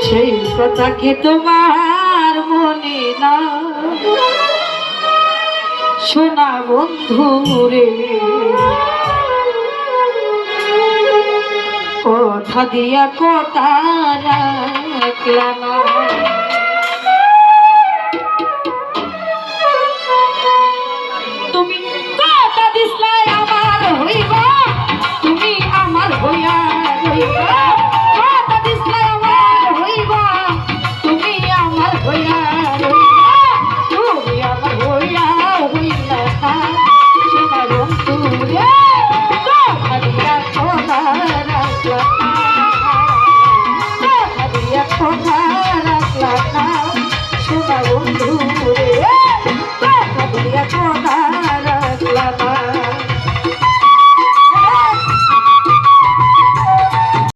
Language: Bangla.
সেই কথা কি তোমার মনে না সোনা বন্ধু রে কথা দিয়া কথা রাখলা না তুমি কথা দিসলা আমার হইবা তুমি আমার হইয়া রইবা কথা দিসলা আমার হইবা তুমি আমার হইয়া রইবা তুমি আমার হইয়া হইলা না সোনা বন্ধু রে কথা দিয়া কথা রাখলা না কথা দিয়া কথা রাখলা না সোনা বন্ধু